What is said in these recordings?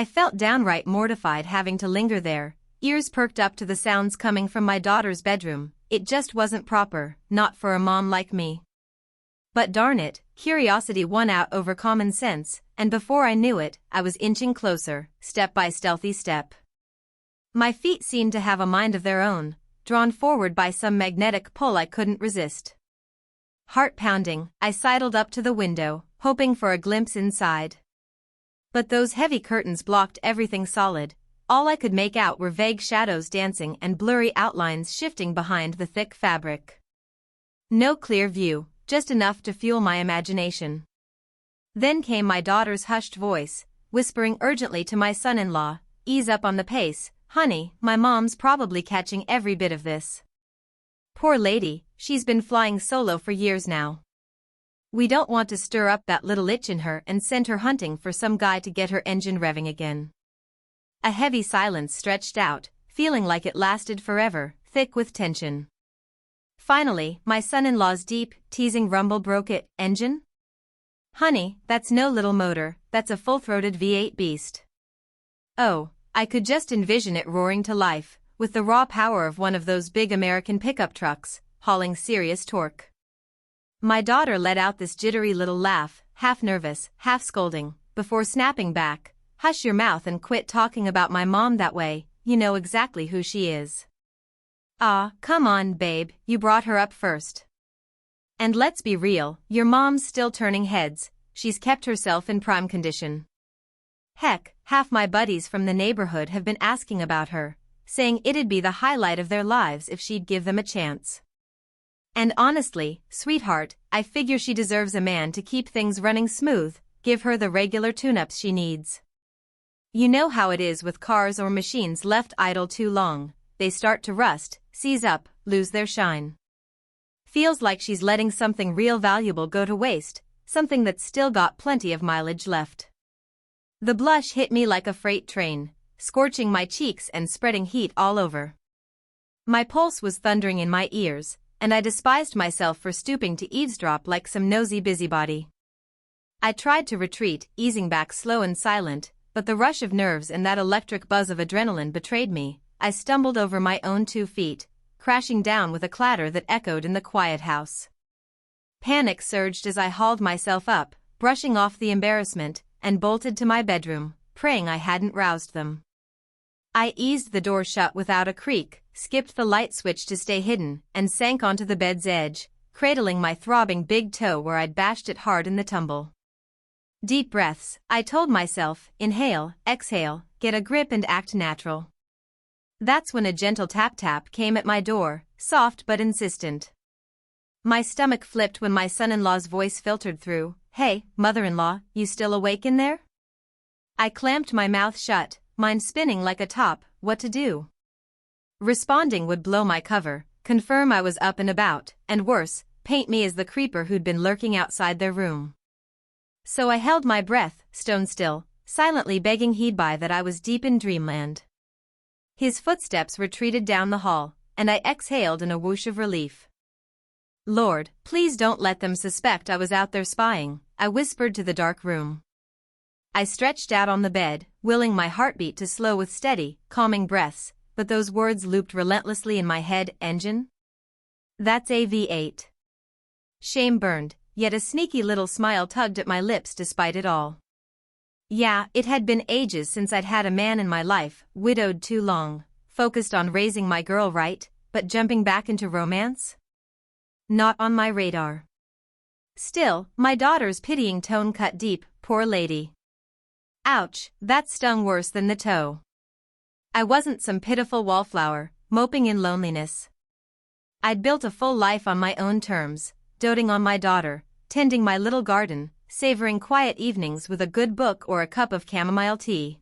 I felt downright mortified having to linger there, ears perked up to the sounds coming from my daughter's bedroom. It just wasn't proper, not for a mom like me. But darn it, curiosity won out over common sense, and before I knew it, I was inching closer, step by stealthy step. My feet seemed to have a mind of their own, drawn forward by some magnetic pull I couldn't resist. Heart pounding, I sidled up to the window, hoping for a glimpse inside. But those heavy curtains blocked everything solid. All I could make out were vague shadows dancing and blurry outlines shifting behind the thick fabric. No clear view, just enough to fuel my imagination. Then came my daughter's hushed voice, whispering urgently to my son-in-law, "Ease up on the pace, honey, my mom's probably catching every bit of this. Poor lady, she's been flying solo for years now. We don't want to stir up that little itch in her and send her hunting for some guy to get her engine revving again." A heavy silence stretched out, feeling like it lasted forever, thick with tension. Finally, my son-in-law's deep, teasing rumble broke it. "Engine? Honey, that's no little motor, that's a full-throated V8 beast." Oh, I could just envision it roaring to life, with the raw power of one of those big American pickup trucks, hauling serious torque. My daughter let out this jittery little laugh, half nervous, half scolding, before snapping back, "Hush your mouth and quit talking about my mom that way, you know exactly who she is." "Ah, come on, babe, you brought her up first. And let's be real, your mom's still turning heads, she's kept herself in prime condition. Heck, half my buddies from the neighborhood have been asking about her, saying it'd be the highlight of their lives if she'd give them a chance. And honestly, sweetheart, I figure she deserves a man to keep things running smooth, give her the regular tune-ups she needs. You know how it is with cars or machines left idle too long, they start to rust, seize up, lose their shine. Feels like she's letting something real valuable go to waste, something that's still got plenty of mileage left." The blush hit me like a freight train, scorching my cheeks and spreading heat all over. My pulse was thundering in my ears, and I despised myself for stooping to eavesdrop like some nosy busybody. I tried to retreat, easing back slow and silent, but the rush of nerves and that electric buzz of adrenaline betrayed me. I stumbled over my own 2 feet, crashing down with a clatter that echoed in the quiet house. Panic surged as I hauled myself up, brushing off the embarrassment, and bolted to my bedroom, praying I hadn't roused them. I eased the door shut without a creak, skipped the light switch to stay hidden, and sank onto the bed's edge, cradling my throbbing big toe where I'd bashed it hard in the tumble. Deep breaths, I told myself, inhale, exhale, get a grip and act natural. That's when a gentle tap-tap came at my door, soft but insistent. My stomach flipped when my son-in-law's voice filtered through, "Hey, mother-in-law, you still awake in there?" I clamped my mouth shut, mind spinning like a top. What to do? Responding would blow my cover, confirm I was up and about, and worse, paint me as the creeper who'd been lurking outside their room. So I held my breath, stone still, silently begging he'd buy that I was deep in dreamland. His footsteps retreated down the hall, and I exhaled in a whoosh of relief. "Lord, please don't let them suspect I was out there spying," I whispered to the dark room. I stretched out on the bed, willing my heartbeat to slow with steady, calming breaths, but those words looped relentlessly in my head. "Engine? That's a V8. Shame burned, yet a sneaky little smile tugged at my lips despite it all. Yeah, it had been ages since I'd had a man in my life, widowed too long, focused on raising my girl right, but jumping back into romance? Not on my radar. Still, my daughter's pitying tone cut deep. "Poor lady. Ouch, that stung worse than the toe. I wasn't some pitiful wallflower, moping in loneliness. I'd built a full life on my own terms, doting on my daughter, tending my little garden, savoring quiet evenings with a good book or a cup of chamomile tea.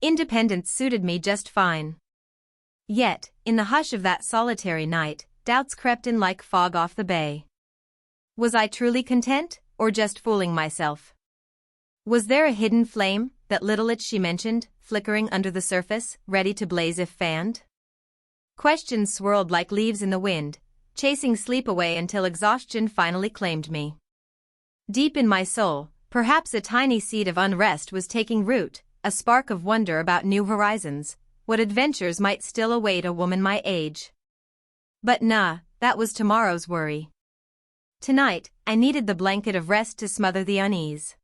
Independence suited me just fine. Yet, in the hush of that solitary night, doubts crept in like fog off the bay. Was I truly content, or just fooling myself? Was there a hidden flame, that little itch she mentioned, flickering under the surface, ready to blaze if fanned? Questions swirled like leaves in the wind, chasing sleep away until exhaustion finally claimed me. Deep in my soul, perhaps a tiny seed of unrest was taking root, a spark of wonder about new horizons, what adventures might still await a woman my age. But nah, that was tomorrow's worry. Tonight, I needed the blanket of rest to smother the unease.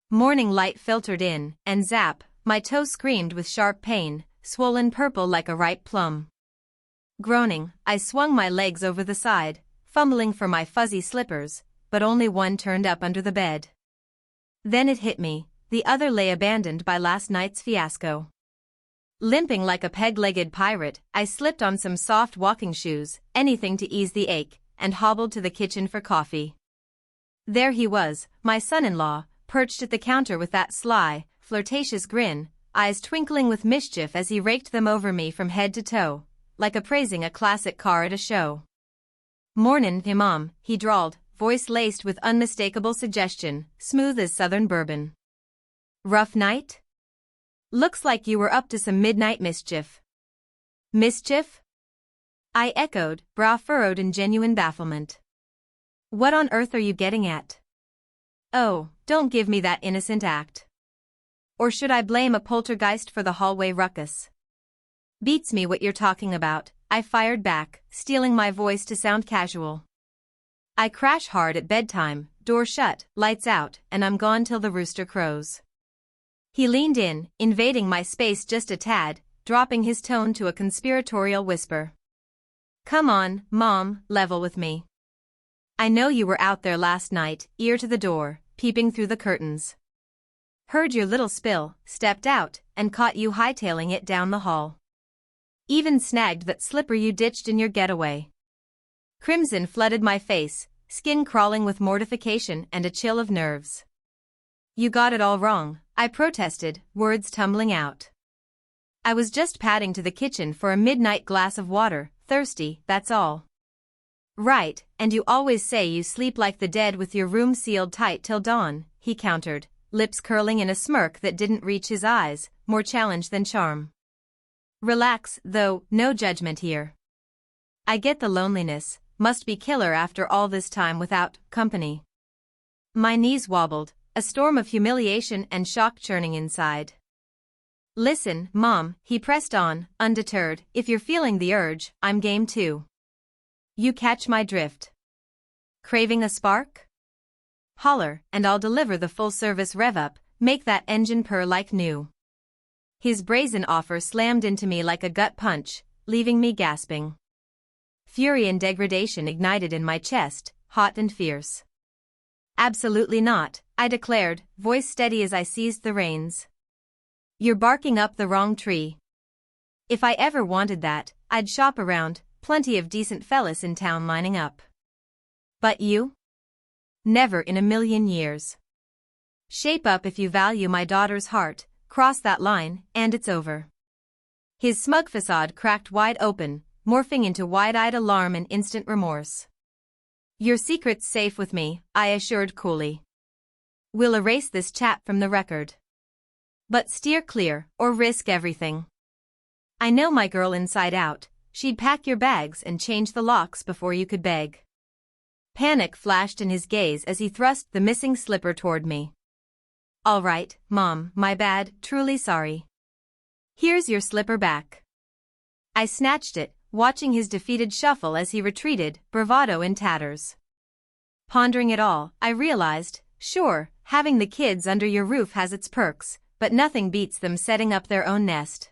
Morning light filtered in, and zap, my toe screamed with sharp pain, swollen purple like a ripe plum. Groaning, I swung my legs over the side, fumbling for my fuzzy slippers, but only one turned up under the bed. Then it hit me, the other lay abandoned by last night's fiasco. Limping like a peg-legged pirate, I slipped on some soft walking shoes, anything to ease the ache, and hobbled to the kitchen for coffee. There he was, my son-in-law, perched at the counter with that sly, flirtatious grin, eyes twinkling with mischief as he raked them over me from head to toe, like appraising a classic car at a show. "Mornin', Imam," he drawled, voice laced with unmistakable suggestion, smooth as southern bourbon. "Rough night? Looks like you were up to some midnight mischief." "Mischief?" I echoed, brow furrowed in genuine bafflement. "What on earth are you getting at?" "Oh, don't give me that innocent act. Or should I blame a poltergeist for the hallway ruckus?" "Beats me what you're talking about," I fired back, steeling my voice to sound casual. "I crash hard at bedtime, door shut, lights out, and I'm gone till the rooster crows." He leaned in, invading my space just a tad, dropping his tone to a conspiratorial whisper. "Come on, Mom, level with me. I know you were out there last night, ear to the door, peeping through the curtains. Heard your little spill, stepped out, and caught you hightailing it down the hall. Even snagged that slipper you ditched in your getaway." Crimson flooded my face, skin crawling with mortification and a chill of nerves. "You got it all wrong," I protested, words tumbling out. "I was just padding to the kitchen for a midnight glass of water, thirsty, that's all." "Right, and you always say you sleep like the dead with your room sealed tight till dawn," he countered, lips curling in a smirk that didn't reach his eyes, more challenge than charm. "Relax, though, no judgment here. I get the loneliness, must be killer after all this time without company." My knees wobbled, a storm of humiliation and shock churning inside. "Listen, Mom," he pressed on, undeterred, "if you're feeling the urge, I'm game too. You catch my drift? Craving a spark? Holler, and I'll deliver the full-service rev-up, make that engine purr like new." His brazen offer slammed into me like a gut punch, leaving me gasping. Fury and degradation ignited in my chest, hot and fierce. "Absolutely not," I declared, voice steady as I seized the reins. "You're barking up the wrong tree. If I ever wanted that, I'd shop around, plenty of decent fellas in town lining up. But you? Never in a million years. Shape up if you value my daughter's heart, cross that line, and it's over." His smug facade cracked wide open, morphing into wide-eyed alarm and instant remorse. "Your secret's safe with me," I assured coolly. "We'll erase this chat from the record. But steer clear, or risk everything. I know my girl inside out, she'd pack your bags and change the locks before you could beg." Panic flashed in his gaze as he thrust the missing slipper toward me. "All right, Mom, my bad, truly sorry. Here's your slipper back." I snatched it, watching his defeated shuffle as he retreated, bravado in tatters. Pondering it all, I realized, sure, having the kids under your roof has its perks, but nothing beats them setting up their own nest.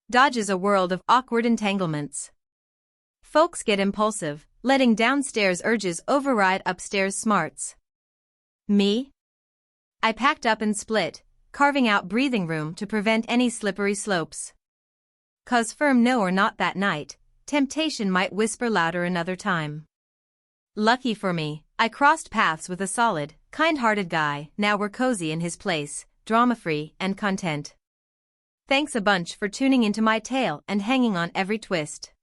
Dodge is a world of awkward entanglements. Folks get impulsive, letting downstairs urges override upstairs smarts. Me? I packed up and split, carving out breathing room to prevent any slippery slopes. 'Cause firm no or not that night, temptation might whisper louder another time. Lucky for me, I crossed paths with a solid, kind-hearted guy. Now we're cozy in his place, drama-free and content. Thanks a bunch for tuning into my tale and hanging on every twist.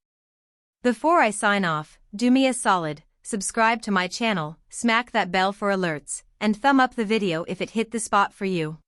Before I sign off, do me a solid, subscribe to my channel, smack that bell for alerts, and thumb up the video if it hit the spot for you.